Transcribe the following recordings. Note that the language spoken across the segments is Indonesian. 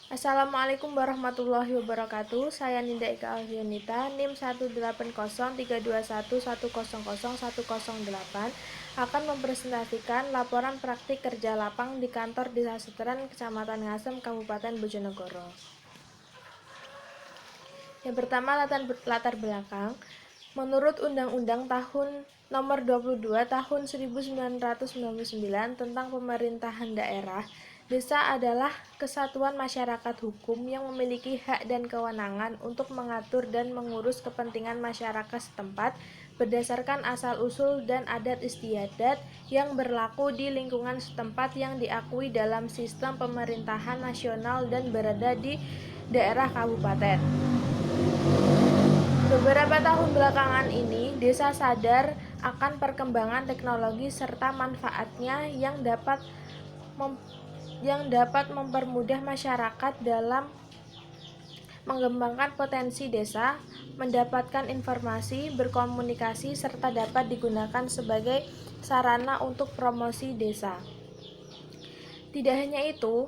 Assalamualaikum warahmatullahi wabarakatuh. Saya Ninda Ika Alfianita, NIM 1803231001008 akan mempresentasikan laporan praktik kerja lapang di kantor Desa Seteran, Kecamatan Ngasem, Kabupaten Bojonegoro. Yang pertama, latar belakang. Menurut Undang-Undang Nomor 22 Tahun 1999 tentang Pemerintahan Daerah, desa adalah kesatuan masyarakat hukum yang memiliki hak dan kewenangan untuk mengatur dan mengurus kepentingan masyarakat setempat berdasarkan asal-usul dan adat istiadat yang berlaku di lingkungan setempat yang diakui dalam sistem pemerintahan nasional dan berada di daerah kabupaten. Beberapa tahun belakangan ini, desa sadar akan perkembangan teknologi serta manfaatnya yang dapat mempermudah masyarakat dalam mengembangkan potensi desa, mendapatkan informasi, berkomunikasi, serta dapat digunakan sebagai sarana untuk promosi desa. Tidak hanya itu,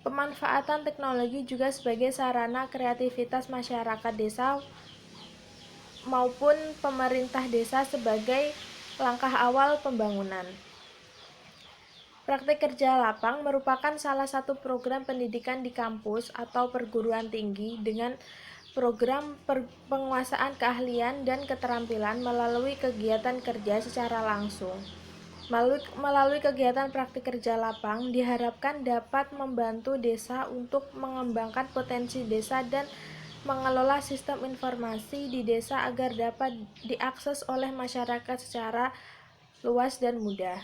pemanfaatan teknologi juga sebagai sarana kreativitas masyarakat desa maupun pemerintah desa sebagai langkah awal pembangunan. Praktik kerja lapang merupakan salah satu program pendidikan di kampus atau perguruan tinggi dengan program penguasaan keahlian dan keterampilan melalui kegiatan kerja secara langsung. Melalui kegiatan praktik kerja lapang diharapkan dapat membantu desa untuk mengembangkan potensi desa dan mengelola sistem informasi di desa agar dapat diakses oleh masyarakat secara luas dan mudah.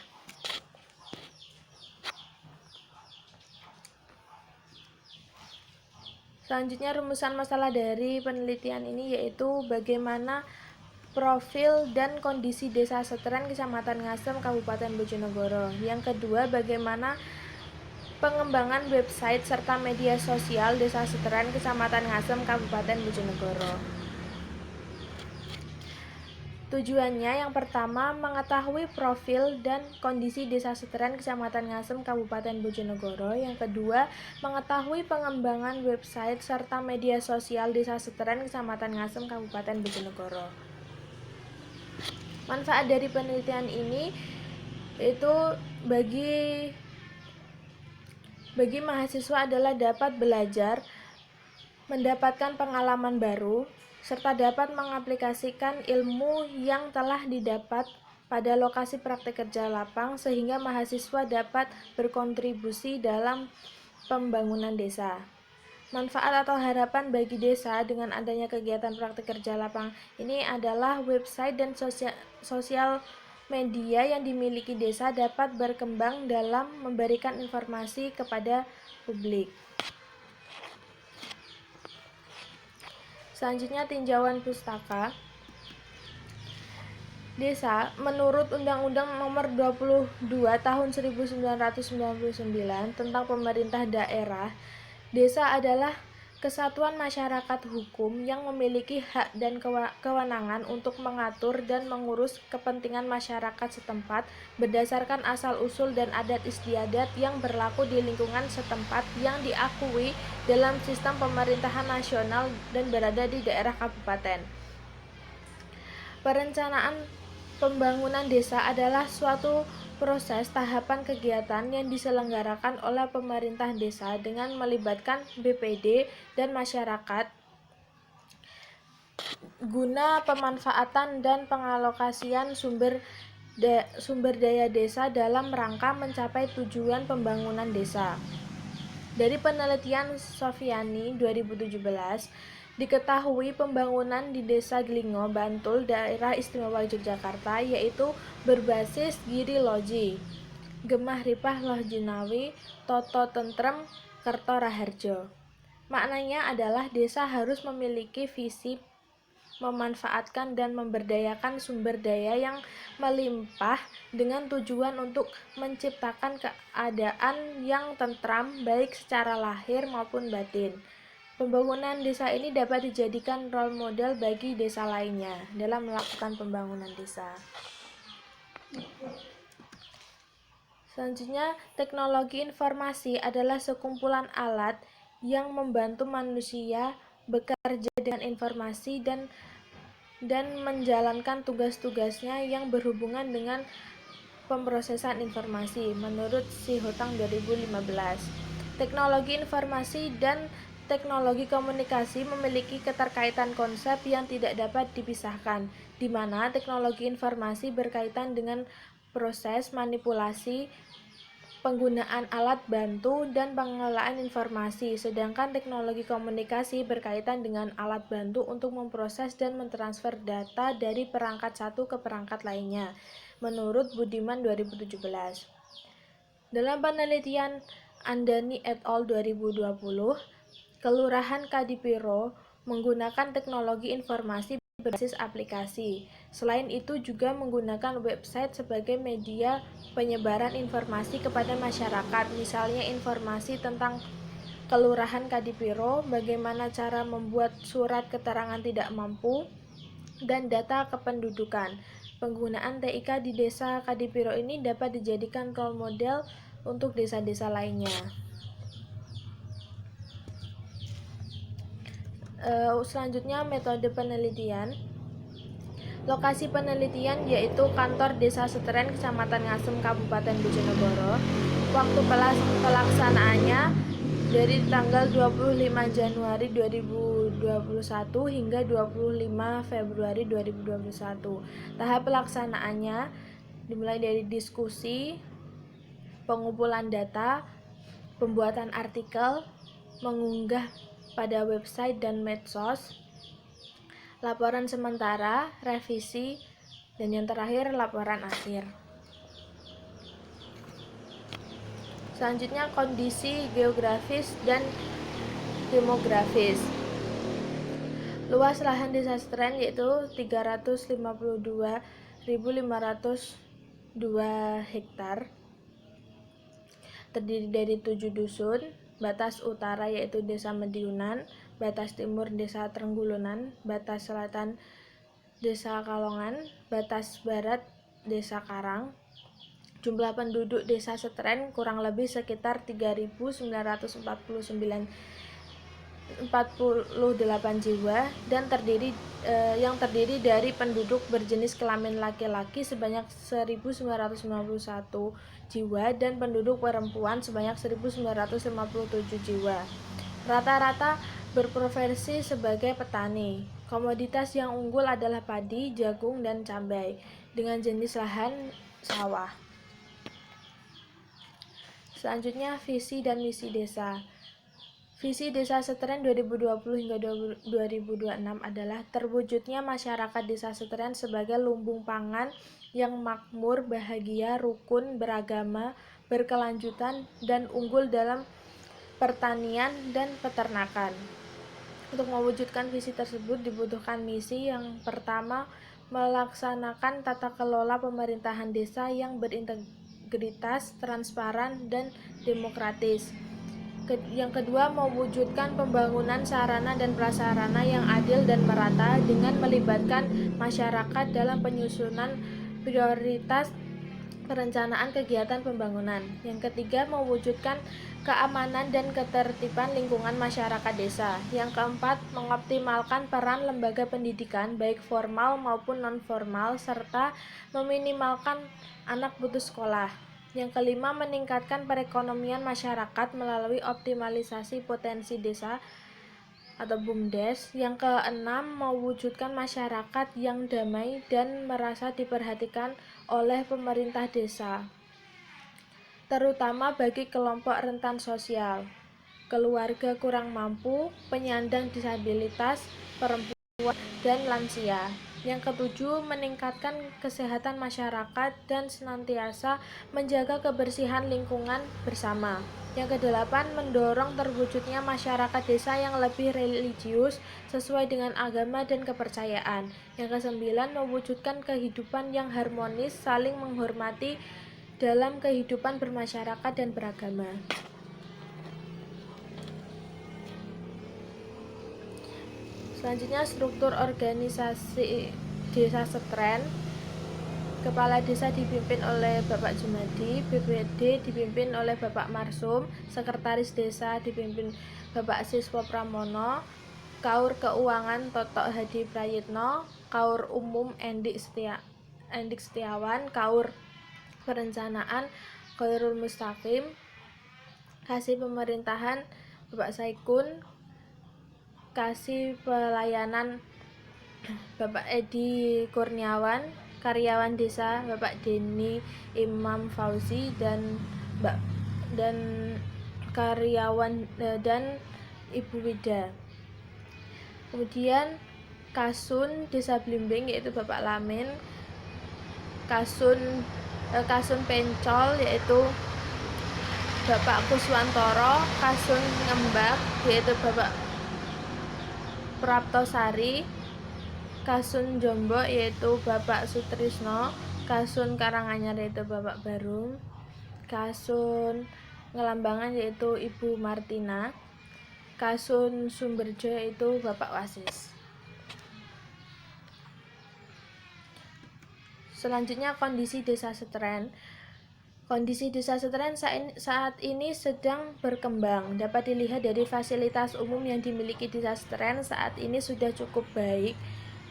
Selanjutnya, rumusan masalah dari penelitian ini yaitu bagaimana profil dan kondisi desa Seteran, Kecamatan Ngasem, Kabupaten Bojonegoro. Yang kedua, bagaimana pengembangan website serta media sosial desa Seteran, Kecamatan Ngasem, Kabupaten Bojonegoro. Tujuannya yang pertama, mengetahui profil dan kondisi desa Seteran, Kecamatan Ngasem, Kabupaten Bojonegoro. Yang kedua, mengetahui pengembangan website serta media sosial desa Seteran, Kecamatan Ngasem, Kabupaten Bojonegoro. Manfaat dari penelitian ini itu bagi mahasiswa adalah dapat belajar, mendapatkan pengalaman baru, serta dapat mengaplikasikan ilmu yang telah didapat pada lokasi praktik kerja lapang sehingga mahasiswa dapat berkontribusi dalam pembangunan desa. Manfaat atau harapan bagi desa dengan adanya kegiatan praktik kerja lapang ini adalah website dan sosial media yang dimiliki desa dapat berkembang dalam memberikan informasi kepada publik. Selanjutnya, tinjauan pustaka. Desa, menurut Undang-Undang Nomor 22 Tahun 1999 tentang Pemerintah Daerah, desa adalah kesatuan masyarakat hukum yang memiliki hak dan kewenangan untuk mengatur dan mengurus kepentingan masyarakat setempat berdasarkan asal-usul dan adat istiadat yang berlaku di lingkungan setempat yang diakui dalam sistem pemerintahan nasional dan berada di daerah kabupaten. Perencanaan pembangunan desa adalah suatu proses tahapan kegiatan yang diselenggarakan oleh pemerintah desa dengan melibatkan BPD dan masyarakat guna pemanfaatan dan pengalokasian sumber daya desa dalam rangka mencapai tujuan pembangunan desa. Dari penelitian Sofiani 2017, diketahui pembangunan di Desa Glingo, Bantul, Daerah Istimewa Yogyakarta yaitu berbasis Giri Loji, Gemah Ripah Loh Jinawi, Toto Tentrem, Kerto Raharjo. Maknanya adalah desa harus memiliki visi memanfaatkan dan memberdayakan sumber daya yang melimpah dengan tujuan untuk menciptakan keadaan yang tentram baik secara lahir maupun batin. Pembangunan desa ini dapat dijadikan role model bagi desa lainnya dalam melakukan pembangunan desa. Selanjutnya, teknologi informasi adalah sekumpulan alat yang membantu manusia bekerja dengan informasi dan menjalankan tugas-tugasnya yang berhubungan dengan pemrosesan informasi menurut Sihotang 2015. Teknologi informasi dan teknologi komunikasi memiliki keterkaitan konsep yang tidak dapat dipisahkan, di mana teknologi informasi berkaitan dengan proses manipulasi, penggunaan alat bantu, dan pengelolaan informasi, sedangkan teknologi komunikasi berkaitan dengan alat bantu untuk memproses dan mentransfer data dari perangkat satu ke perangkat lainnya, menurut Budiman 2017. Dalam penelitian Andani et al. 2020, Kelurahan Kadipiro menggunakan teknologi informasi berbasis aplikasi. Selain itu juga menggunakan website sebagai media penyebaran informasi kepada masyarakat, misalnya informasi tentang Kelurahan Kadipiro, bagaimana cara membuat surat keterangan tidak mampu, dan data kependudukan. Penggunaan TIK di desa Kadipiro ini dapat dijadikan role model untuk desa-desa lainnya. Selanjutnya, metode penelitian. Lokasi penelitian yaitu kantor Desa Seteren, Kecamatan Ngasem, Kabupaten Bojonegoro. Waktu pelaksanaannya dari tanggal 25 Januari 2021 hingga 25 Februari 2021. Tahap pelaksanaannya dimulai dari diskusi, pengumpulan data, pembuatan artikel, mengunggah pada website dan medsos, laporan sementara, revisi, dan yang terakhir laporan akhir. Selanjutnya, kondisi geografis dan demografis. Luas lahan Desa Seteren yaitu 352.502 hektar, terdiri dari 7 dusun. Batas utara yaitu Desa Mediunan, batas timur Desa Trenggulunan, batas selatan Desa Kalongan, batas barat Desa Karang. Jumlah penduduk Desa Seteren kurang lebih sekitar 3.948 jiwa dan yang terdiri dari penduduk berjenis kelamin laki-laki sebanyak 1.951 jiwa dan penduduk perempuan sebanyak 1.957 jiwa. Rata-rata berprofesi sebagai petani. Komoditas yang unggul adalah padi, jagung, dan cabai dengan jenis lahan sawah. Selanjutnya, visi dan misi desa. Visi Desa Seteren 2020 hingga 2026 adalah terwujudnya masyarakat Desa Seteren sebagai lumbung pangan yang makmur, bahagia, rukun, beragama, berkelanjutan, dan unggul dalam pertanian dan peternakan. Untuk mewujudkan visi tersebut dibutuhkan misi. Yang pertama, melaksanakan tata kelola pemerintahan desa yang berintegritas, transparan, dan demokratis. Yang kedua, mewujudkan pembangunan sarana dan prasarana yang adil dan merata dengan melibatkan masyarakat dalam penyusunan prioritas perencanaan kegiatan pembangunan. Yang ketiga, mewujudkan keamanan dan ketertiban lingkungan masyarakat desa. Yang keempat, mengoptimalkan peran lembaga pendidikan baik formal maupun non-formal serta meminimalkan anak putus sekolah. Yang kelima, meningkatkan perekonomian masyarakat melalui optimalisasi potensi desa atau BUMDes. Yang keenam, mewujudkan masyarakat yang damai dan merasa diperhatikan oleh pemerintah desa, terutama bagi kelompok rentan sosial, keluarga kurang mampu, penyandang disabilitas, perempuan, dan lansia. Yang ketujuh, meningkatkan kesehatan masyarakat dan senantiasa menjaga kebersihan lingkungan bersama. Yang kedelapan, mendorong terwujudnya masyarakat desa yang lebih religius sesuai dengan agama dan kepercayaan. Yang kesembilan, mewujudkan kehidupan yang harmonis, saling menghormati dalam kehidupan bermasyarakat dan beragama. Selanjutnya, struktur organisasi Desa Seteren. Kepala Desa dipimpin oleh Bapak Jumadi, BPD dipimpin oleh Bapak Marsum, Sekretaris Desa dipimpin Bapak Siswo Pramono, Kaur Keuangan Totok Hadi Prayitno, Kaur Umum Endik Setiawan, Kaur Perencanaan Khairul Mustaqim, Kasih Pemerintahan Bapak Saikun, Kasih Pelayanan Bapak Edi Kurniawan, karyawan desa Bapak Denny Imam Fauzi dan karyawan dan Ibu Wida. Kemudian Kasun Desa Blimbing yaitu Bapak Lamin, Kasun Pencol yaitu Bapak Kuswantoro, Kasun Ngembak yaitu Bapak Praptosari, Kasun Jombok yaitu Bapak Sutrisno, Kasun Karanganyar yaitu Bapak Barum, Kasun Ngelambangan yaitu Ibu Martina, Kasun Sumberjo yaitu Bapak Wasis. Selanjutnya kondisi Desa Setren. Kondisi Desa Setren saat ini sedang berkembang. Dapat dilihat dari fasilitas umum yang dimiliki Desa Setren saat ini sudah cukup baik.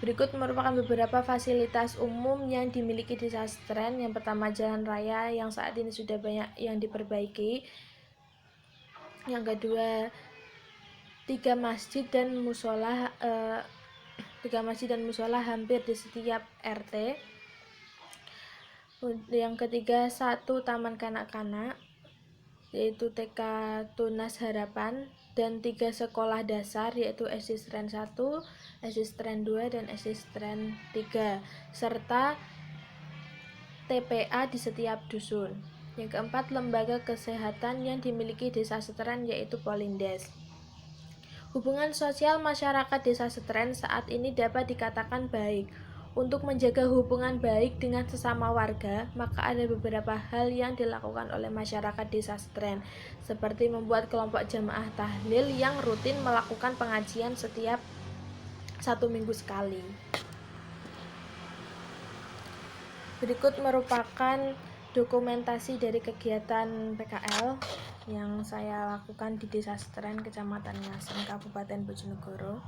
Berikut merupakan beberapa fasilitas umum yang dimiliki Desa Setren. Yang pertama, jalan raya yang saat ini sudah banyak yang diperbaiki. Yang kedua, 3 masjid dan musola hampir di setiap RT. Yang ketiga, 1 taman kanak-kanak yaitu TK Tunas Harapan, dan 3 sekolah dasar yaitu SD Setren 1, SD Setren 2, dan SD Setren 3, serta TPA di setiap dusun. Yang keempat, lembaga kesehatan yang dimiliki Desa Setren yaitu Polindes. Hubungan sosial masyarakat Desa Setren saat ini dapat dikatakan baik. Untuk menjaga hubungan baik dengan sesama warga, maka ada beberapa hal yang dilakukan oleh masyarakat Desa Setren, seperti membuat kelompok jamaah tahlil yang rutin melakukan pengajian setiap 1 minggu sekali. Berikut merupakan dokumentasi dari kegiatan PKL yang saya lakukan di Desa Setren, Kecamatan Ngasem, Kabupaten Bojonegoro.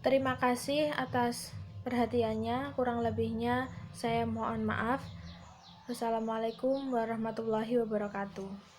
Terima kasih atas perhatiannya, kurang lebihnya saya mohon maaf. Wassalamualaikum warahmatullahi wabarakatuh.